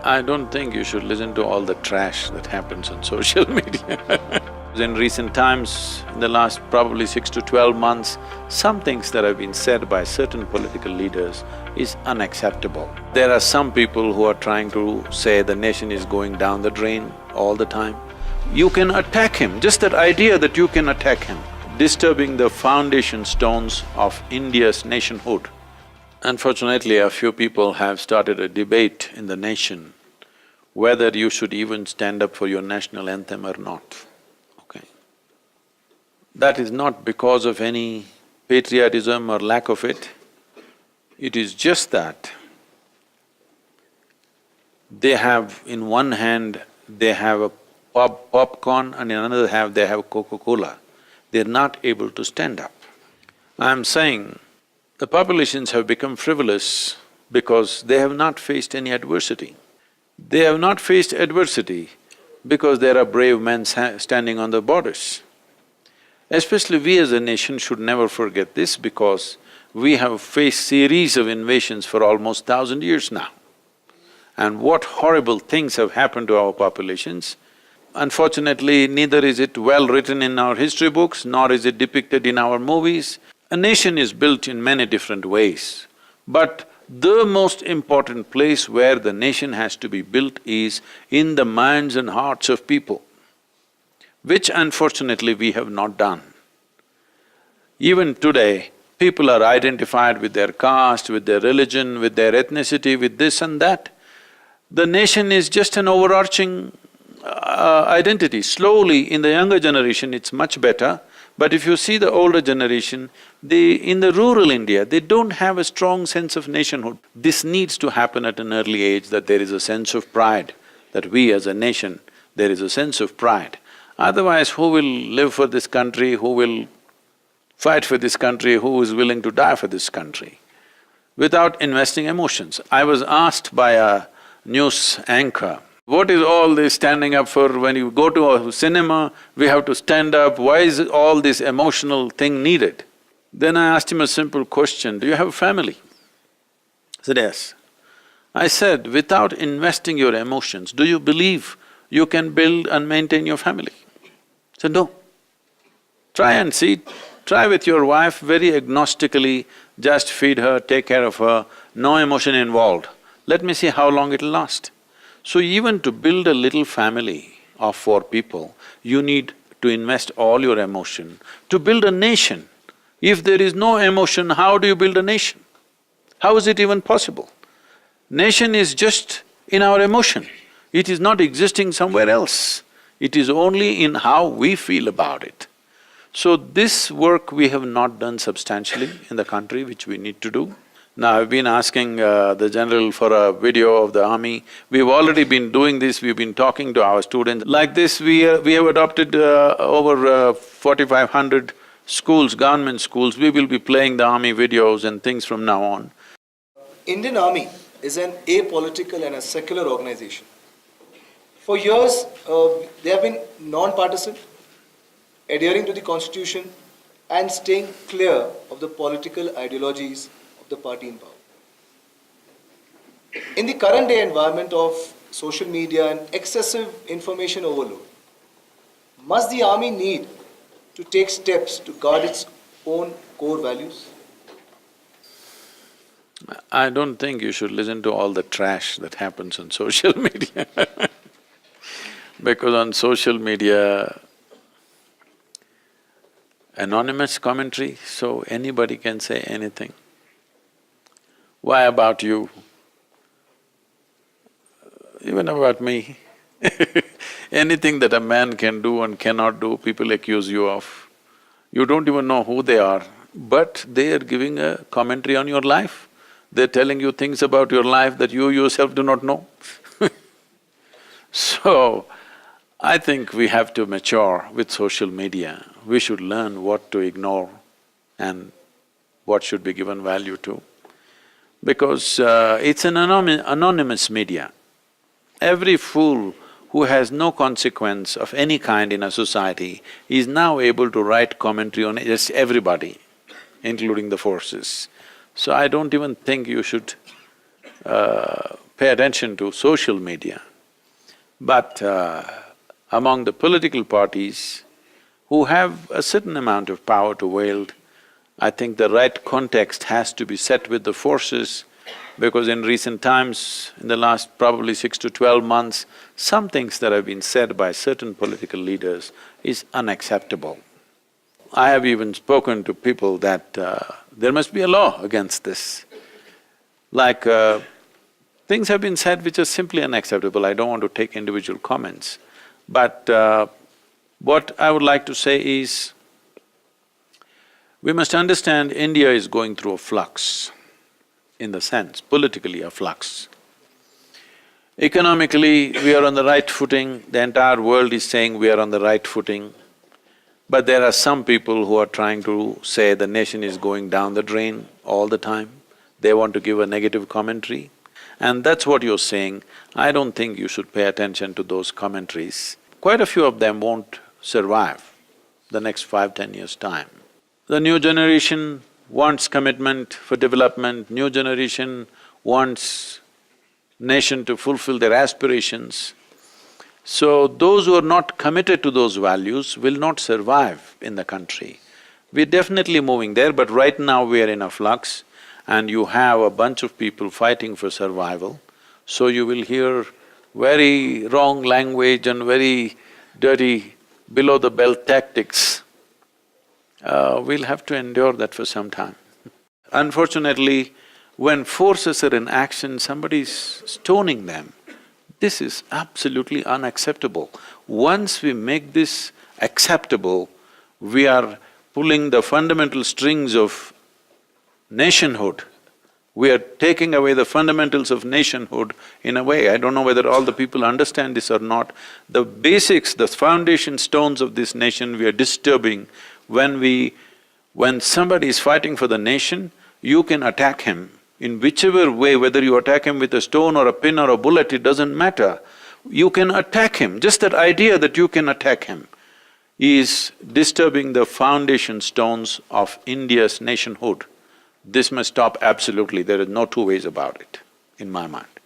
I don't think you should listen to all the trash that happens on social media. In recent times, in the last probably 6 to 12 months, some things that have been said by certain political leaders is unacceptable. There are some people who are trying to say the nation is going down the drain all the time. You can attack him, just that idea that you can attack him, disturbing the foundation stones of India's nationhood. Unfortunately, a few people have started a debate in the nation whether you should even stand up for your national anthem or not, okay? That is not because of any patriotism or lack of it, it is just that they have, in one hand, they have a popcorn and in another hand they have Coca-Cola. They're not able to stand up. I'm saying the populations have become frivolous because they have not faced any adversity. They have not faced adversity because there are brave men standing on the borders. Especially we as a nation should never forget this because we have faced series of invasions for almost 1,000 years now. And what horrible things have happened to our populations. Unfortunately, neither is it well written in our history books, nor is it depicted in our movies. A nation is built in many different ways, but the most important place where the nation has to be built is in the minds and hearts of people, which unfortunately we have not done. Even today, people are identified with their caste, with their religion, with their ethnicity, with this and that. The nation is just an overarching identity. Slowly, in the younger generation, it's much better. But if you see the older generation, in the rural India, they don't have a strong sense of nationhood. This needs to happen at an early age, that there is a sense of pride, that we as a nation, there is a sense of pride. Otherwise, who will live for this country, who will fight for this country, who is willing to die for this country? Without investing emotions. I was asked by a news anchor, what is all this standing up for? When you go to a cinema, we have to stand up, why is all this emotional thing needed? Then I asked him a simple question, do you have a family? He said, yes. I said, without investing your emotions, do you believe you can build and maintain your family? He said, no. Try and see, try with your wife very agnostically, just feed her, take care of her, no emotion involved. Let me see how long it'll last. So even to build a little family of 4 people, you need to invest all your emotion. To build a nation, if there is no emotion, how do you build a nation? How is it even possible? Nation is just in our emotion, it is not existing somewhere else. It is only in how we feel about it. So this work we have not done substantially in the country, which we need to do. Now, I've been asking the general for a video of the army. We've already been doing this, we've been talking to our students. Like this, we have adopted over 4,500 schools, government schools. We will be playing the army videos and things from now on. Indian Army is an apolitical and a secular organization. For years, they have been non-partisan, adhering to the constitution and staying clear of the political ideologies the party in power. In the current day environment of social media and excessive information overload, must the army need to take steps to guard its own core values? I don't think you should listen to all the trash that happens on social media because on social media, anonymous commentary, so anybody can say anything. Why about you? Even about me. Anything that a man can do and cannot do, people accuse you of. You don't even know who they are, but they are giving a commentary on your life. They're telling you things about your life that you yourself do not know. So, I think we have to mature with social media. We should learn what to ignore and what should be given value to. Because it's an anonymous media. Every fool who has no consequence of any kind in a society is now able to write commentary on just everybody, including the forces. So I don't even think you should pay attention to social media, but among the political parties who have a certain amount of power to wield, I think the right context has to be set with the forces, because in recent times, in the last probably 6 to 12 months, some things that have been said by certain political leaders is unacceptable. I have even spoken to people that there must be a law against this. Like, things have been said which are simply unacceptable. I don't want to take individual comments. But what I would like to say is, we must understand India is going through a flux, in the sense, politically a flux. Economically, we are on the right footing, the entire world is saying we are on the right footing. But there are some people who are trying to say the nation is going down the drain all the time. They want to give a negative commentary. And that's what you're saying. I don't think you should pay attention to those commentaries. Quite a few of them won't survive the next 5–10 years' time. The new generation wants commitment for development, new generation wants nation to fulfill their aspirations. So those who are not committed to those values will not survive in the country. We're definitely moving there, but right now we are in a flux and you have a bunch of people fighting for survival. So you will hear very wrong language and very dirty, below-the-belt tactics. We'll have to endure that for some time. Unfortunately, when forces are in action, somebody's stoning them. This is absolutely unacceptable. Once we make this acceptable, we are pulling the fundamental strings of nationhood. We are taking away the fundamentals of nationhood in a way. I don't know whether all the people understand this or not. The basics, the foundation stones of this nation we are disturbing. When somebody is fighting for the nation, you can attack him in whichever way, whether you attack him with a stone or a pin or a bullet, it doesn't matter. You can attack him. Just that idea that you can attack him is disturbing the foundation stones of India's nationhood. This must stop absolutely, there is no two ways about it, in my mind.